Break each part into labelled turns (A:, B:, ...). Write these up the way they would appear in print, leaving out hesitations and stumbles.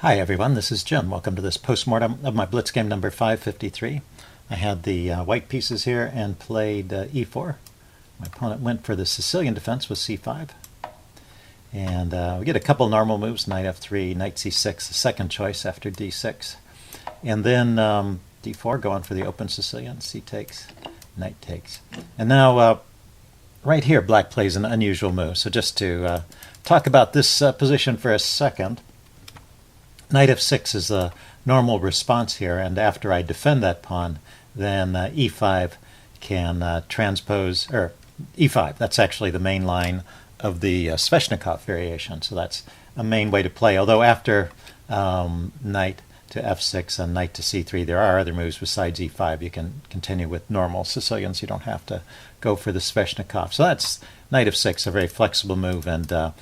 A: Hi everyone, this is Jim. Welcome to this postmortem of my Blitz game number 553. I had the white pieces here and played e4. My opponent went for the Sicilian defense with c5. And we get a couple normal moves, knight f3, knight c6, the second choice after d6. And then d4 going for the open Sicilian, c takes, knight takes. And now right here black plays an unusual move. So just to talk about this position for a second, knight f6 is a normal response here, and after I defend that pawn, then e5 can transpose, or e5, that's actually the main line of the Sveshnikov variation, so that's a main way to play. Although after knight to f6 and knight to c3, there are other moves besides e5. You can continue with normal Sicilians, you don't have to go for the Sveshnikov. So that's knight f6, a very flexible move, and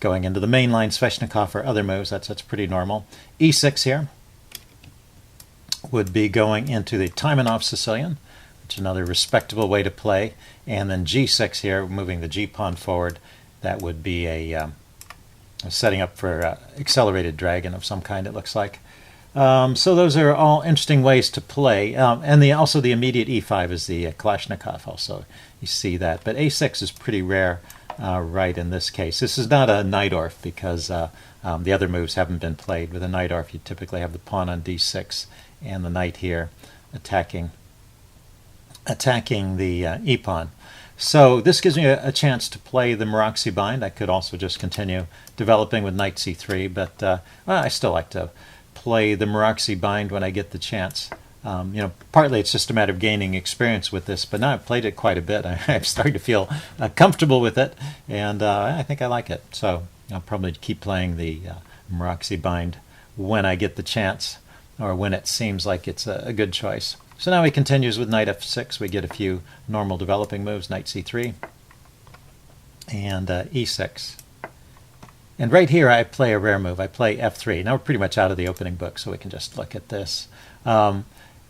A: going into the main line Sveshnikov or other moves, that's pretty normal. e6 here would be going into the Taimanov Sicilian, which is another respectable way to play. And then g6 here, moving the g-pawn forward, that would be a setting up for accelerated dragon of some kind, it looks like. So those are all interesting ways to play. And also the immediate e5 is the Kalashnikov also. You see that. But a6 is pretty rare right in this case. This is not a Najdorf because the other moves haven't been played. With a Najdorf, you typically have the pawn on d6 and the knight here attacking the e-pawn. So this gives me a chance to play the Moroczy bind. I could also just continue developing with knight c3, but well, I still like to play the Moroczy bind when I get the chance. Partly it's just a matter of gaining experience with this, but now I've played it quite a bit. I'm starting to feel comfortable with it, and I think I like it. So I'll probably keep playing the Moroczy bind when I get the chance, or when it seems like it's a good choice. So now he continues with knight f6. We get a few normal developing moves, knight c3, and e6. And right here I play a rare move. I play f3. Now we're pretty much out of the opening book, so we can just look at this.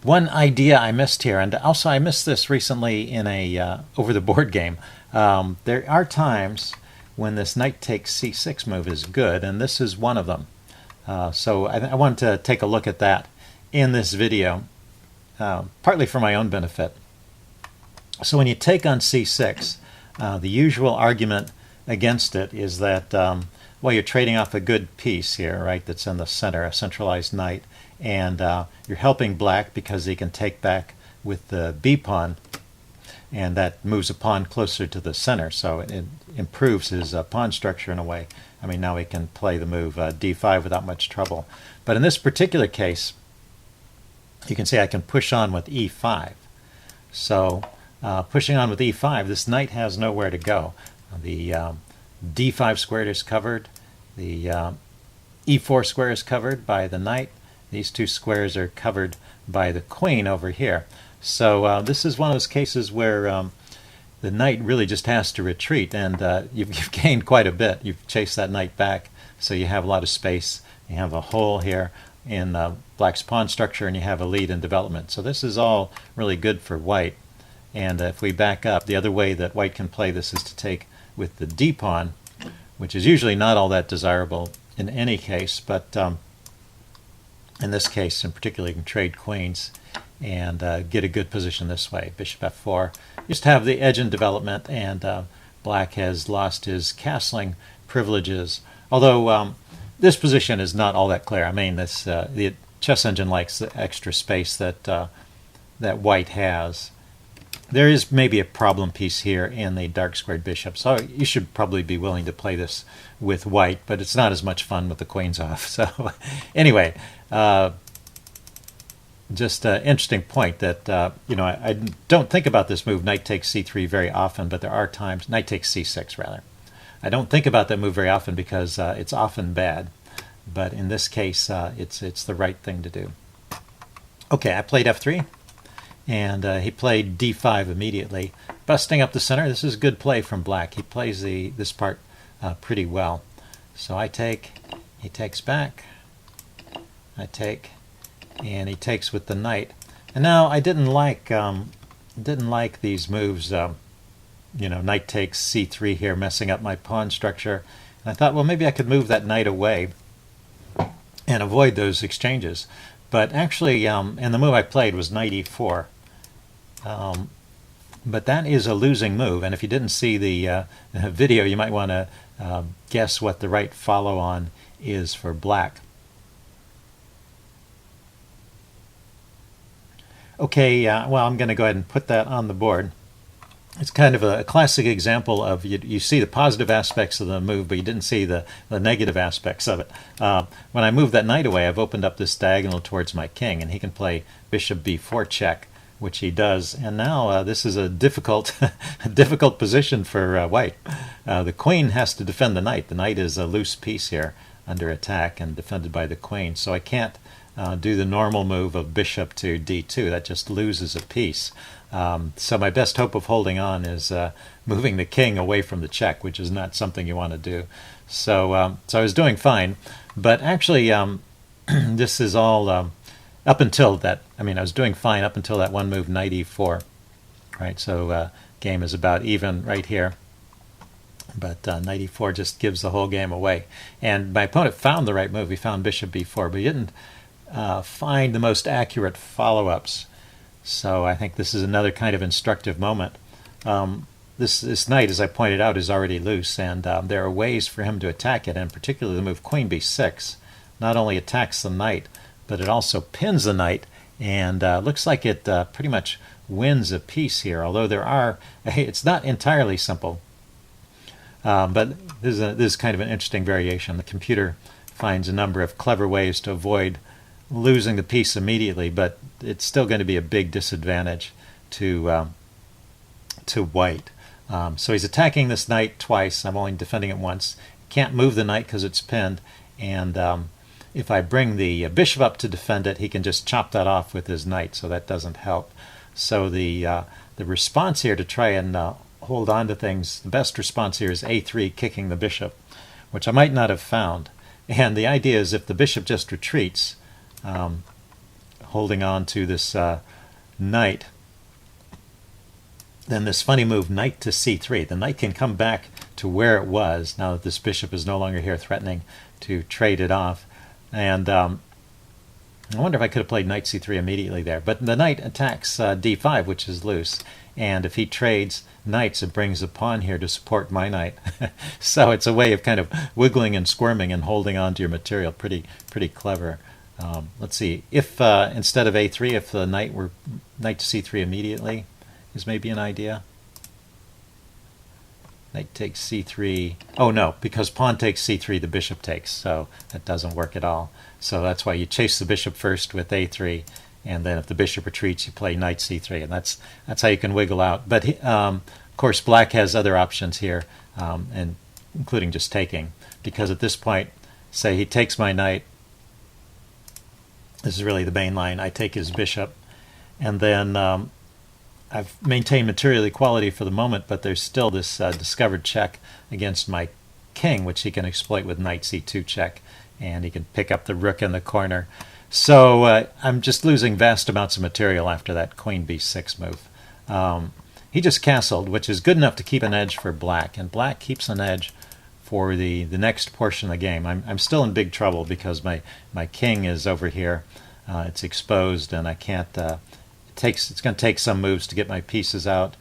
A: One idea I missed here, and also I missed this recently in a over-the-board game. There are times when this knight takes c6 move is good, and this is one of them. So I want to take a look at that in this video, partly for my own benefit. So when you take on c6, the usual argument against it is that, well, you're trading off a good piece here, right, that's in the center, a centralized knight, and you're helping black because he can take back with the b-pawn, and that moves a pawn closer to the center, so it improves his pawn structure in a way. I mean, now he can play the move d5 without much trouble. But in this particular case, you can see I can push on with e5. So pushing on with e5, this knight has nowhere to go. The d5 squared is covered. The e4 square is covered by the knight. These two squares are covered by the queen over here. So this is one of those cases where the knight really just has to retreat, and you've gained quite a bit. You've chased that knight back, so you have a lot of space. You have a hole here in black's pawn structure, and you have a lead in development. So this is all really good for white. And if we back up, the other way that white can play this is to take with the d-pawn, which is usually not all that desirable in any case, but in this case in particular you can trade queens and get a good position this way. Bishop f4. Just have the edge in development, and black has lost his castling privileges. Although this position is not all that clear. I mean, this the chess engine likes the extra space that that white has. There is maybe a problem piece here in the dark squared bishop, so you should probably be willing to play this with white, but it's not as much fun with the queens off. So anyway, just an interesting point that, I don't think about this move, knight takes c3, very often, but there are times, knight takes c6 rather. I don't think about that move very often because it's often bad, but in this case, it's the right thing to do. Okay, I played f3. And he played d5 immediately, busting up the center. This is good play from black. He plays this part pretty well. So I take, he takes back, I take, and he takes with the knight. And now I didn't like these moves. Knight takes c3 here, messing up my pawn structure. And I thought, well, maybe I could move that knight away and avoid those exchanges. But actually, and the move I played was knight e4. But that is a losing move, and if you didn't see the video, you might want to guess what the right follow-on is for black. Okay, well, I'm going to go ahead and put that on the board. It's kind of a classic example of you see the positive aspects of the move, but you didn't see the negative aspects of it. When I move that knight away, I've opened up this diagonal towards my king, and he can play bishop b4 check, which he does. And now this is a difficult, difficult position for white. The queen has to defend the knight. The knight is a loose piece here under attack and defended by the queen, so I can't do the normal move of bishop to d2. That just loses a piece. So my best hope of holding on is moving the king away from the check, which is not something you want to do. So, so I was doing fine, but actually this is all up until that. I mean, I was doing fine up until that one move, knight e4. Right, so game is about even right here. But knight e4 just gives the whole game away. And my opponent found the right move. He found bishop b4, but he didn't find the most accurate follow-ups. So I think this is another kind of instructive moment. This knight, as I pointed out, is already loose, and there are ways for him to attack it, and particularly the move queen b6 not only attacks the knight, but it also pins the knight, and looks like it pretty much wins a piece here, although there are, it's not entirely simple. But this is kind of an interesting variation. The computer finds a number of clever ways to avoid losing the piece immediately, but it's still going to be a big disadvantage to white. So he's attacking this knight twice. I'm only defending it once. Can't move the knight because it's pinned, and if I bring the bishop up to defend it, he can just chop that off with his knight, so that doesn't help. So the response here to try and hold on to things, the best response here is a3, kicking the bishop, which I might not have found. And the idea is if the bishop just retreats, holding on to this knight, then this funny move, knight to c3. The knight can come back to where it was now that this bishop is no longer here, threatening to trade it off. And I wonder if I could have played knight c3 immediately there. But the knight attacks d5, which is loose. And if he trades knights, it brings a pawn here to support my knight. So it's a way of kind of wiggling and squirming and holding on to your material. Pretty clever. Let's see. If instead of a3, if the knight were knight to c3 immediately, is maybe an idea. Knight takes c3. Oh no, because pawn takes c3, the bishop takes. So that doesn't work at all. So that's why you chase the bishop first with a3, and then if the bishop retreats, you play knight c3, and that's how you can wiggle out. But of course, black has other options here, and including just taking, because at this point, say he takes my knight. This is really the main line. I take his bishop, and then I've maintained material equality for the moment, but there's still this discovered check against my king, which he can exploit with knight c2 check, and he can pick up the rook in the corner. So I'm just losing vast amounts of material after that queen b6 move. He just castled, which is good enough to keep an edge for black, and black keeps an edge for the next portion of the game. I'm still in big trouble because my king is over here. It's exposed, and I can't. It's going to take some moves to get my pieces out.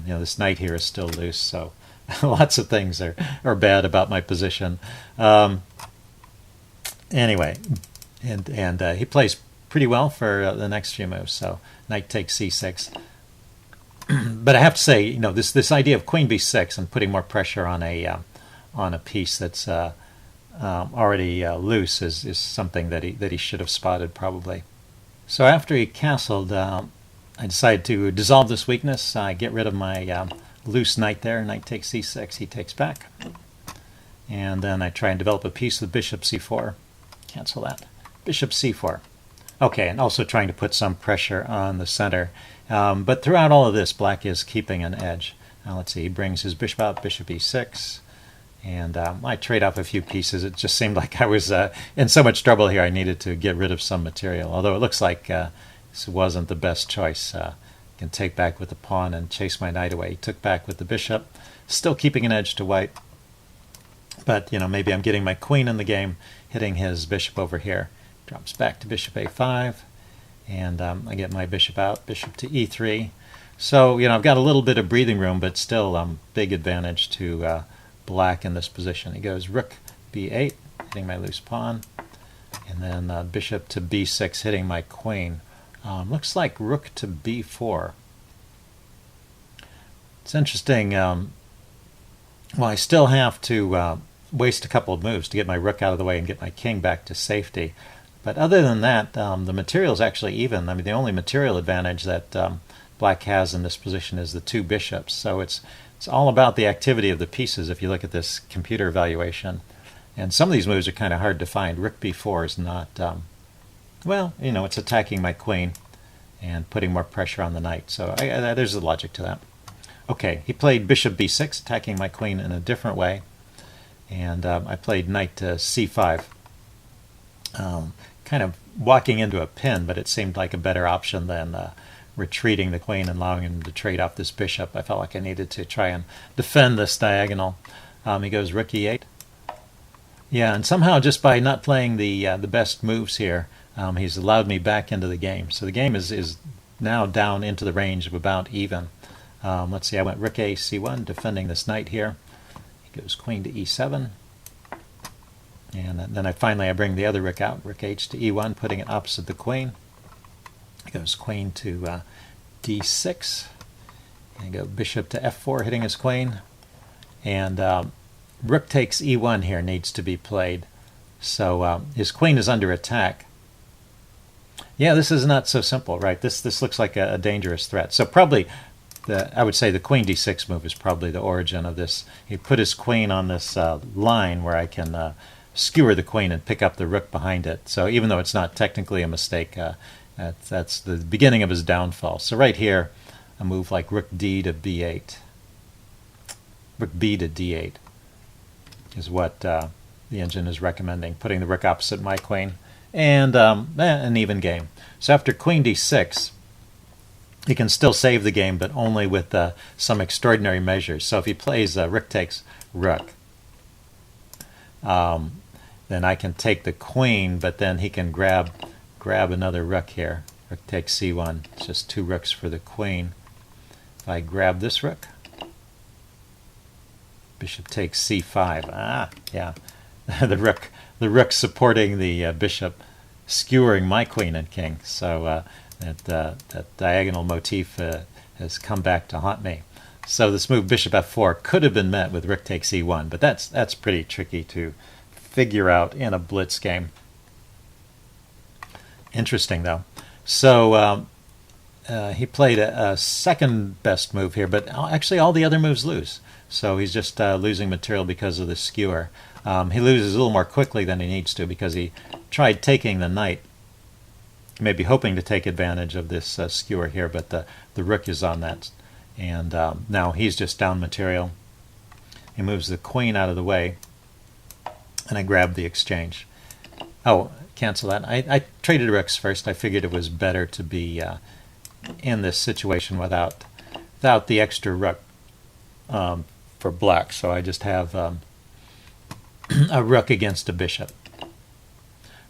A: This knight here is still loose, so lots of things are bad about my position. Anyway, and he plays pretty well for the next few moves. So knight takes c6. But I have to say, this idea of queen b6 and putting more pressure on a piece that's already loose is something that he should have spotted probably. So after he castled, I decided to dissolve this weakness. I get rid of my loose knight there. Knight takes c6. He takes back. And then I try and develop a piece with bishop c4. Cancel that. Bishop c4. Okay, and also trying to put some pressure on the center. But throughout all of this, black is keeping an edge. Now let's see. He brings his bishop out, bishop e6. And I trade off a few pieces. It just seemed like I was in so much trouble here I needed to get rid of some material. Although it looks like this wasn't the best choice. I can take back with the pawn and chase my knight away. He took back with the bishop, still keeping an edge to white. But maybe I'm getting my queen in the game, hitting his bishop over here. Drops back to bishop a5, and I get my bishop out, bishop to e3. So, I've got a little bit of breathing room, but still big advantage to black in this position. He goes rook b8, hitting my loose pawn, and then bishop to b6, hitting my queen. Looks like rook to b4. It's interesting. Well, I still have to waste a couple of moves to get my rook out of the way and get my king back to safety. But other than that, the material is actually even. I mean, the only material advantage that black has in this position is the two bishops. So it's all about the activity of the pieces if you look at this computer evaluation. And some of these moves are kind of hard to find. Rook b4 is not, well, it's attacking my queen and putting more pressure on the knight. So there's a logic to that. Okay, he played bishop b6, attacking my queen in a different way. And I played knight to c5. Kind of walking into a pin, but it seemed like a better option than retreating the queen and allowing him to trade off this bishop. I felt like I needed to try and defend this diagonal. He goes rook e8. Yeah, and somehow just by not playing the best moves here, he's allowed me back into the game. So the game is now down into the range of about even. Let's see, I went rook a c1, defending this knight here. He goes queen to e7. And then I bring the other rook out, rook h to e1, putting it opposite the queen. He goes queen to d6. And go bishop to f4, hitting his queen. And rook takes e1 here needs to be played. So his queen is under attack. Yeah, this is not so simple, right? This looks like a dangerous threat. So probably, I would say the queen d6 move is probably the origin of this. He put his queen on this line where I can skewer the queen and pick up the rook behind it. So even though it's not technically a mistake, that's the beginning of his downfall. So right here, a move like rook d to b8, rook b to d8 is what the engine is recommending, putting the rook opposite my queen, and an even game. So after queen d6, he can still save the game, but only with some extraordinary measures. So if he plays rook takes rook, then I can take the queen, but then he can grab another rook here. Rook takes c1. It's just two rooks for the queen. If I grab this rook, bishop takes c5. Yeah, the rook supporting the bishop, skewering my queen and king. So that diagonal motif has come back to haunt me. So this move bishop f4 could have been met with rook takes e1, but that's pretty tricky to figure out in a blitz game. Interesting though. So he played a second best move here, but actually all the other moves lose. So he's just losing material because of the skewer. He loses a little more quickly than he needs to because he tried taking the knight, maybe hoping to take advantage of this skewer here, but the rook is on that. And now he's just down material. He moves the queen out of the way, and I grab the exchange. Oh, cancel that. I traded rooks first. I figured it was better to be in this situation without the extra rook for black. So I just have a rook against a bishop.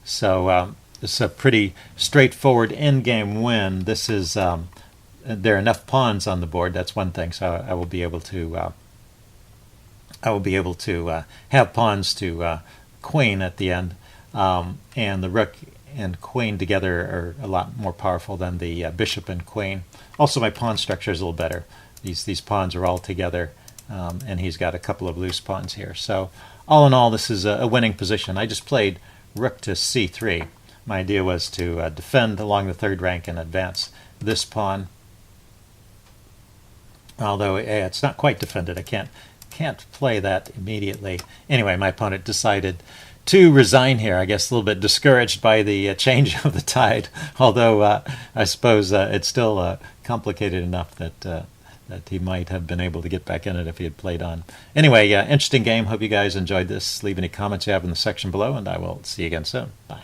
A: So it's a pretty straightforward endgame win. This is there are enough pawns on the board. That's one thing. So I will be able to have pawns to queen at the end, and the rook and queen together are a lot more powerful than the bishop and queen. Also, my pawn structure is a little better. These pawns are all together, and he's got a couple of loose pawns here. So all in all, this is a winning position. I just played rook to c3. My idea was to defend along the third rank and advance this pawn. Although it's not quite defended, I can't play that immediately. Anyway, my opponent decided to resign here. I guess a little bit discouraged by the change of the tide. Although I suppose it's still complicated enough that he might have been able to get back in it if he had played on. Anyway, interesting game. Hope you guys enjoyed this. Leave any comments you have in the section below, and I will see you again soon. Bye.